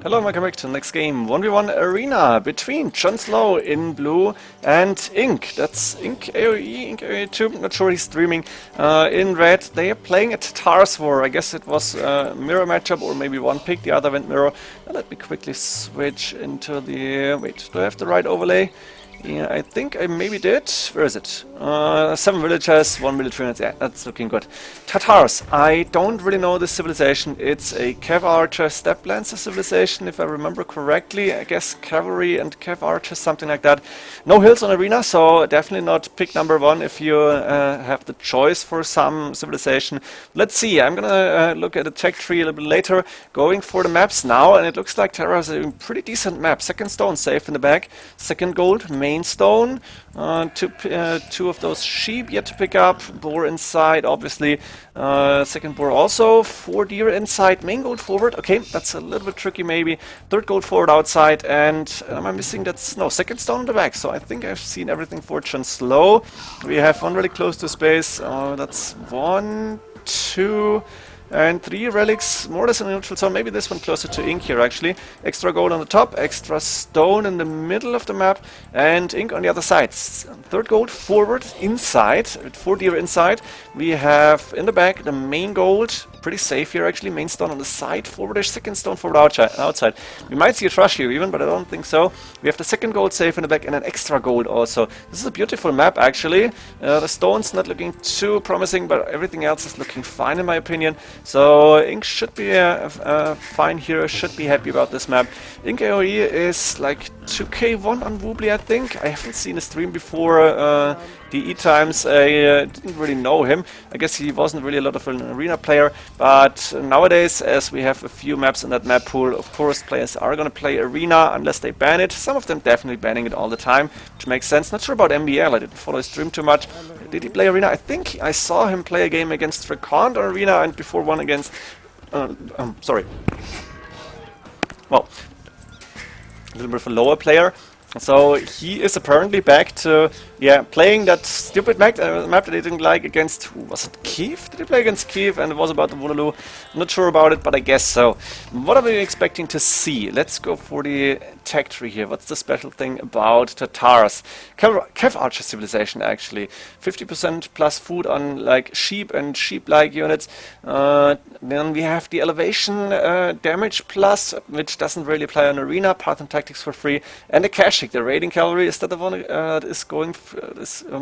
Hello and welcome back to the next game. 1v1 arena between JonSlow in blue and Ink. That's Ink AoE, Ink AoE 2, not sure he's streaming. In red, they are playing a Tatars war. I guess it was a mirror matchup or maybe one pick, the other went mirror. Now let me quickly switch into the... wait, do I have the right overlay? Yeah, I think I maybe did. Where is it? 7 villagers, 1 military unit. Yeah, that's looking good. Tatars. I don't really know this civilization. It's a Cav Archer Step Lancer civilization, if I remember correctly. I guess cavalry and Cav Archer, something like that. No hills on arena, so definitely not pick number 1 if you have the choice for some civilization. Let's see. I'm gonna look at the tech tree a little bit later. Going for the maps now, and it looks like Terra has a pretty decent map. Second stone safe in the back. Second gold, main stone, two of those sheep yet to pick up, boar inside obviously, second boar also, 4 deer inside, main gold forward, okay, that's a little bit tricky maybe, third gold forward outside, and am I missing that's, no, second stone in the back, so I think I've seen everything for JonSlow. We have one really close to space, that's 1, 2, and 3 relics, more or less in the neutral zone. Maybe this one closer to Ink here actually. Extra gold on the top, extra stone in the middle of the map, and Ink on the other side. Third gold forward inside, with 4 deer inside. We have in the back the main gold, pretty safe here actually. Main stone on the side, forwardish, second stone forward outside. We might see a trash here even, but I don't think so. We have the second gold safe in the back and an extra gold also. This is a beautiful map actually. The stone's not looking too promising, but everything else is looking fine in my opinion. So Ink should be fine here, should be happy about this map. Ink AoE is like 2k1 on Woobly, I think. I haven't seen a stream before DE times. I didn't really know him. I guess he wasn't really a lot of an arena player, but nowadays, as we have a few maps in that map pool, of course players are going to play arena unless they ban it. Some of them definitely banning it all the time, which makes sense. Not sure about MBL, I didn't follow his stream too much. Did he play arena? I think I saw him play a game against Frequent on arena and before one against... sorry. Well, a little bit of a lower player. So he is apparently back to, yeah, playing that stupid map that he didn't like against, who was it, Kiev? Did he play against Kiev? And it was about the Waterloo. I'm not sure about it, but I guess so. What are we expecting to see? Let's go for the tech tree here. What's the special thing about Tatars? Cav Archer civilization, actually. 50% plus food on like sheep and sheep-like units. Then we have the elevation damage plus, which doesn't really apply on arena. Path and tactics for free. And the cash. The raiding cavalry, is that the one that is going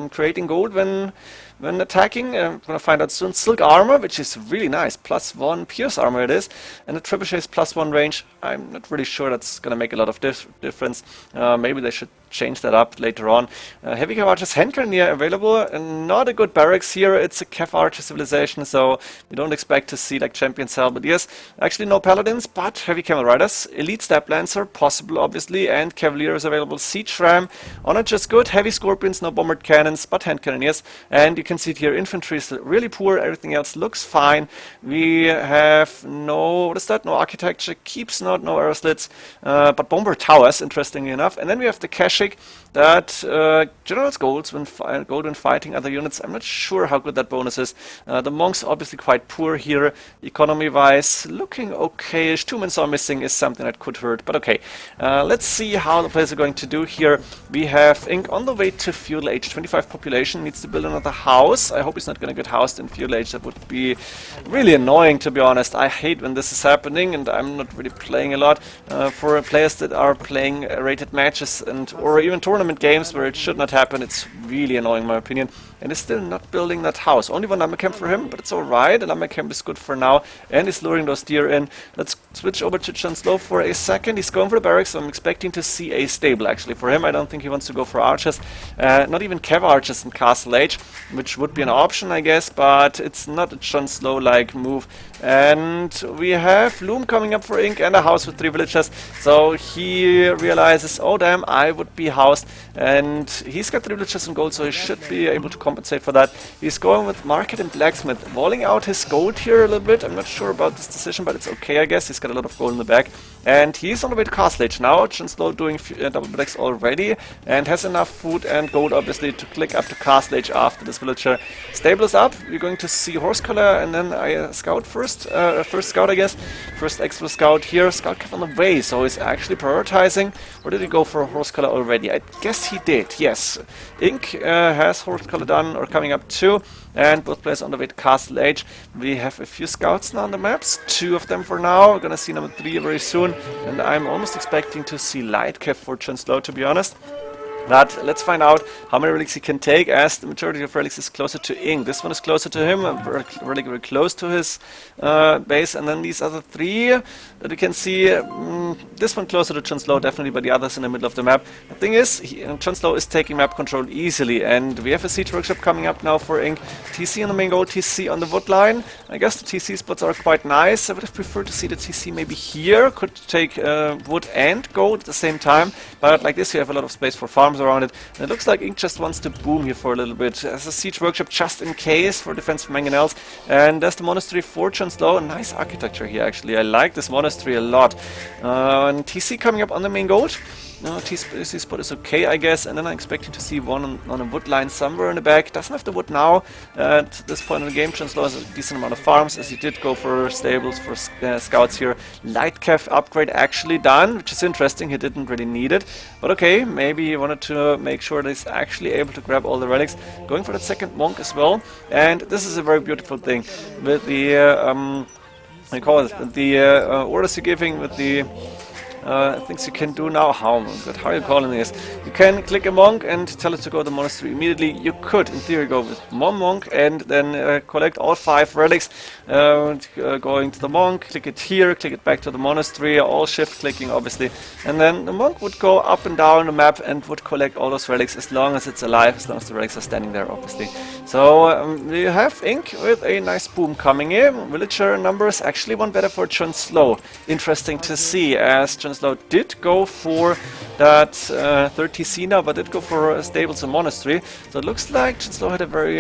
creating gold when attacking? I'm gonna find out soon. Silk armor, which is really nice, +1 pierce armor it is, and the trebuchet is +1 range. I'm not really sure that's gonna make a lot of difference. Maybe they should change that up later on. Heavy Cav Archers hand cannon available, and not a good barracks here. It's a Cav Archer civilization, so we don't expect to see like champions hell, but yes, actually no paladins, but heavy camel riders, elite step lancer possible obviously, and cavalier is available. Siege ram on it, just good. Heavy scorpions, no bombard cannons, but hand cannoneers, and you can see it here, infantry is really poor, everything else looks fine. We have no, what is that, no architecture, keeps not, no arrow slits, but bomber towers, interestingly enough. And then we have the cash that generates gold when fighting other units. I'm not sure how good that bonus is. The monks obviously quite poor here, economy wise, looking okayish. 2 men saw missing is something that could hurt, but okay. Let's see how the players are going to do here. We have Ink on the way to feudal age, 25 population, needs to build another house. I hope he's not going to get housed in feudal age. That would be really annoying, to be honest. I hate when this is happening, and I'm not really playing a lot. For players that are playing rated matches and or even tournament games where it should not happen, it's really annoying in my opinion. And he's still not building that house. Only one lumber camp for him, but it's alright. The lumber camp is good for now, and he's luring those deer in. Let's switch over to JonSlow for a second. He's going for the barracks, so I'm expecting to see a stable actually for him. I don't think he wants to go for archers, not even Cav Archers in Castle Age, which would be an option I guess, but it's not a JonSlow like move. And we have Loom coming up for Ink and a house with 3 villagers, so he realizes, oh damn, I would be housed, and he's got 3 villagers in gold, so he should be able to compensate for that. He's going with market and blacksmith, walling out his gold here a little bit. I'm not sure about this decision, but it's okay I guess. He's got a lot of gold in the back. and he's on the way to Castle Age now. JonSlow doing double attacks already, and has enough food and gold obviously to click up to Castle Age after this villager. Stable is up. We're going to see Horse Collar and then Scout first. First Scout, I guess. First extra Scout here. Scout kept on the way, so he's actually prioritizing. Or did he go for a Horse Collar already? I guess he did, yes. Ink has Horse Collar done or coming up too. And both players on the way to Castle Age. We have a few scouts now on the maps, 2 of them for now. We're gonna see number 3 very soon, and I'm almost expecting to see Lightcap for JonSlow, to be honest. But let's find out how many relics he can take, as the majority of relics is closer to Ink. This one is closer to him, really very close to his base, and then these other 3 that you can see, this one closer to JonSlow definitely, but the others in the middle of the map. The thing is, JonSlow is taking map control easily, and we have a siege workshop coming up now for Ink. TC on the main goal, TC on the wood line. I guess the TC spots are quite nice. I would have preferred to see the TC maybe here, could take wood and gold at the same time, but like this you have a lot of space for farms around it. And it looks like Ink just wants to boom here for a little bit. As a siege workshop just in case for defense from mangonels. And there's the monastery for JonSlow. A nice architecture here actually. I like this monastery a lot. And TC coming up on the main gold. No, TC spot is okay, I guess, and then I'm expecting to see one on a wood line somewhere in the back. Doesn't have the wood now. At this point in the game, JonSlow has a decent amount of farms, as he did go for stables, for scouts here. Lightcap upgrade actually done, which is interesting. He didn't really need it, but okay, maybe he wanted to make sure that he's actually able to grab all the relics. Going for that second monk as well, and this is a very beautiful thing with the I call it the orders you're giving with the things you can do now. How are you calling this? You can click a monk and tell it to go to the monastery immediately. You could, in theory, go with one monk and then collect all 5 relics. Going to the monk, click it here, click it back to the monastery, all shift clicking obviously. And then the monk would go up and down the map and would collect all those relics as long as it's alive, as long as the relics are standing there obviously. So you have Ink with a nice boom coming in. Villager numbers actually one better for JonSlow. Interesting to see, as JonSlow did go for that 30C now, but did go for stables and monastery. So it looks like JonSlow had a very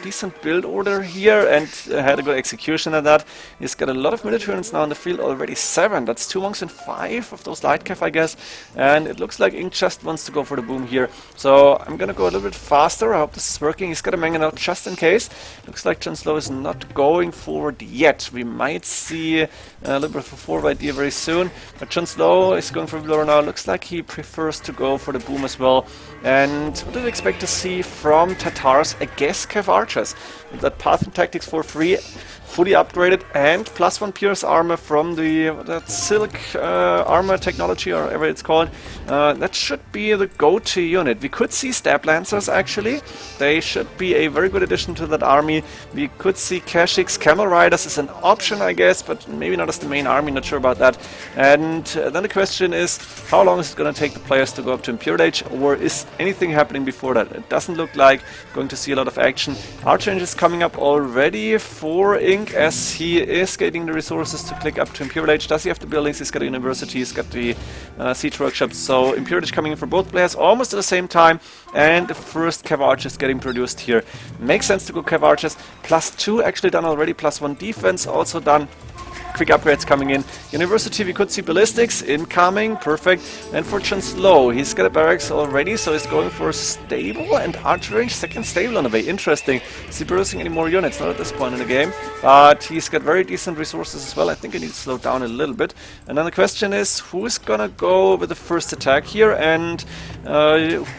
decent build order here and had a good execution at that. He's got a lot of military units now in the field already, 7. That's 2 monks and 5 of those Lightcap, I guess. And it looks like Ink just wants to go for the boom here. So I'm gonna go a little bit faster. I hope this is working. He's got a mangon out just in case. Looks like JonSlow is not going forward yet. We might see a little bit of a forward idea very soon, but JonSlow is going for Blower now. Looks like he prefers to go for the boom as well. And what did I expect to see from Tatars? I guess Cav Archers. With that Path and Tactics for free, fully upgraded, and +1 Pierce armor from that Silk armor technology, or whatever it's called. That should be the go-to unit. We could see Stab Lancers actually. They should be a very good addition to that army. We could see Kashyyyks. Camel Riders is an option, I guess, but maybe not as the main army, not sure about that. And then the question is, how long is it going to take the players to go up to Imperial Age, or is anything happening before that? It doesn't look like going to see a lot of action. Archer is coming up already for Ink, as he is getting the resources to click up to Imperial Age. Does he have the buildings? He's got a university, he's got the siege workshops. So Imperial Age coming in for both players almost at the same time, and the first Cav Archers getting produced here. Makes sense to go Cav Archers. +2 actually done already, +1 defense also done. Quick upgrades coming in. University, we could see ballistics incoming, perfect. And for JonSlow, he's got a barracks already, so he's going for stable and archer range. Second stable on the way, interesting. Is he producing any more units? Not at this point in the game, but he's got very decent resources as well. I think I need to slow down a little bit. And then the question is, who's gonna go with the first attack here, and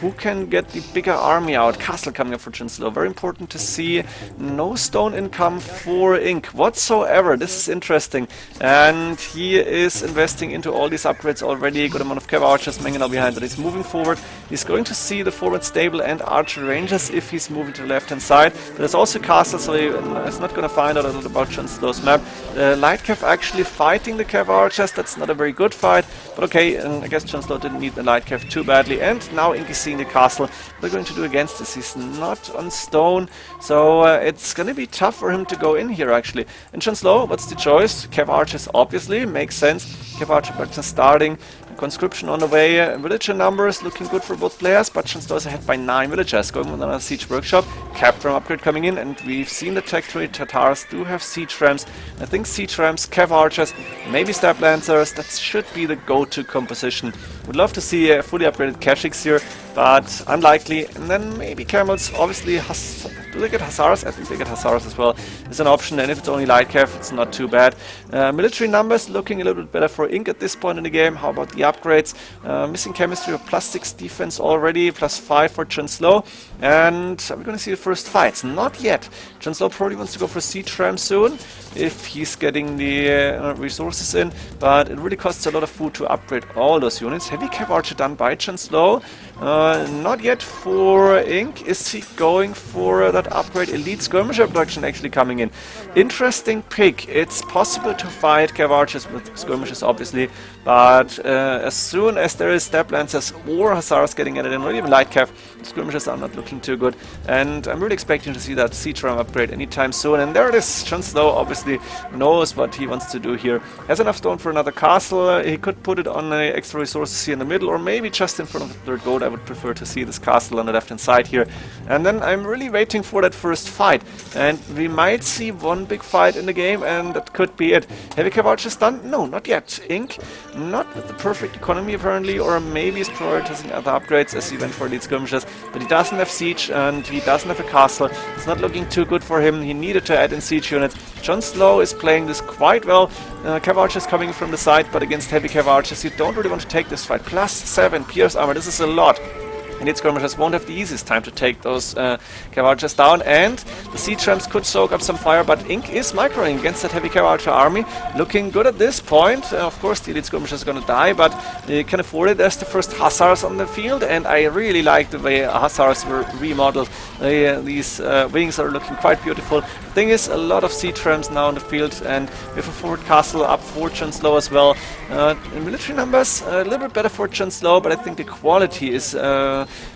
who can get the bigger army out? Castle coming up for JonSlow. Very important to see. No stone income for Ink whatsoever. This is interesting. And he is investing into all these upgrades already. Good amount of Cav Archers, Mangonel behind that. He's moving forward. He's going to see the forward stable and archer rangers if he's moving to the left hand side. There's also castle, so he's not going to find out a lot about JonSlow's map. Lightcav actually fighting the Cav Archers. That's not a very good fight, but okay. And I guess JonSlow didn't need the Lightcav too badly. And now Ink is seeing the castle. What are going to do against this? He's not on stone, so it's going to be tough for him to go in here actually. And JonSlow, what's the choice? Cav Archers obviously makes sense. Cav Archer production starting. Conscription on the way. Villager numbers looking good for both players, but JonSlow is ahead by 9 villagers. Going with another siege workshop. Capture upgrade coming in, and we've seen the tech tree. Tatars do have siege rams. I think siege rams, cav archers, maybe stab lancers. That should be the go-to composition. Would love to see a fully upgraded Kashyyyks here, but unlikely. And then maybe camels. Obviously, do they get hussars? I think they get hussars as well. It's an option, and if it's only light cav, it's not too bad. Military numbers looking a little bit better for Ink at this point in the game. How about the upgrades? Missing chemistry of +6 defense already, +5 for JonSlow. And we're going to see the first fights. Not yet. JonSlow probably wants to go for siege ram soon, if he's getting the resources in, but it really costs a lot of food to upgrade all those units. Heavy cav archer done by JonSlow. Not yet for Ink. Is he going for that upgrade? Elite skirmisher production actually coming in. Interesting pick. It's possible to fight cav archers with skirmishers, obviously, but as soon as there is stab lancers or hussars getting added in, or even light cav, skirmishers are not looking too good. And I'm really expecting to see that siege ram upgrade anytime soon. And there it is. JonSlow obviously knows what he wants to do here. Has enough stone for another castle. He could put it on extra resources here in the middle, or maybe just in front of the third goat. I would prefer to see this castle on the left hand side here. And then I'm really waiting for that first fight. And we might see one big fight in the game, and that could be it. Heavy cav archers done? No, not yet. Ink, not with the perfect economy apparently, or maybe he's prioritizing other upgrades as he went for elite skirmishers. But he doesn't have siege, and he doesn't have a castle. It's not looking too good for him. He needed to add in siege units. JonSlow is playing this quite well. Cav archers coming from the side, but against heavy cav archers, you don't really want to take this fight. +7 pierce armor, this is a lot. Elite skirmishers won't have the easiest time to take those cav archers down, and the siege rams could soak up some fire, but Ink is microing against that heavy cav archer army. Looking good at this point. Of course, the elite skirmishers are going to die, but you can afford it. There's the first hussars on the field, and I really like the way hussars were remodeled. These wings are looking quite beautiful. The thing is, a lot of siege rams now in the field, and we have a forward castle up for JonSlow as well. In military numbers, a little bit better for JonSlow, but I think the quality is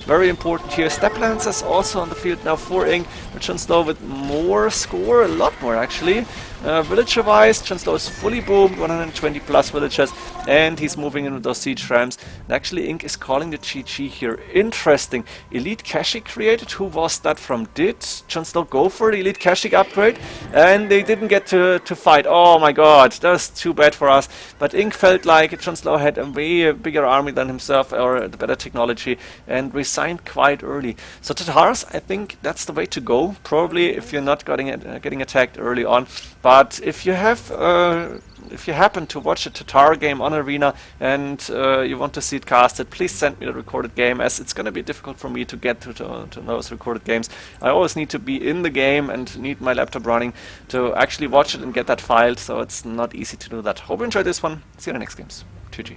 very important here. Step lancers also on the field now for Ink. JonSlow with more score, a lot more actually. Villager wise, JonSlow is fully boomed, 120 plus villagers, and he's moving in with those siege rams. And actually Ink is calling the GG here. Interesting. Elite Kashyyyk created. Who was that from? Did JonSlow go for the Elite Kashyyyk upgrade? And they didn't get to fight. Oh my god, that's too bad for us. But Ink felt like JonSlow had a way bigger army than himself, or the better technology, and resigned quite early. So Tatars, I think that's the way to go. Probably if you're not getting attacked early on. But if you have, if you happen to watch a Tatar game on Arena and you want to see it casted, please send me the recorded game, as it's going to be difficult for me to get to those recorded games. I always need to be in the game and need my laptop running to actually watch it and get that filed, so it's not easy to do that. Hope you enjoyed this one. See you in the next games. GG.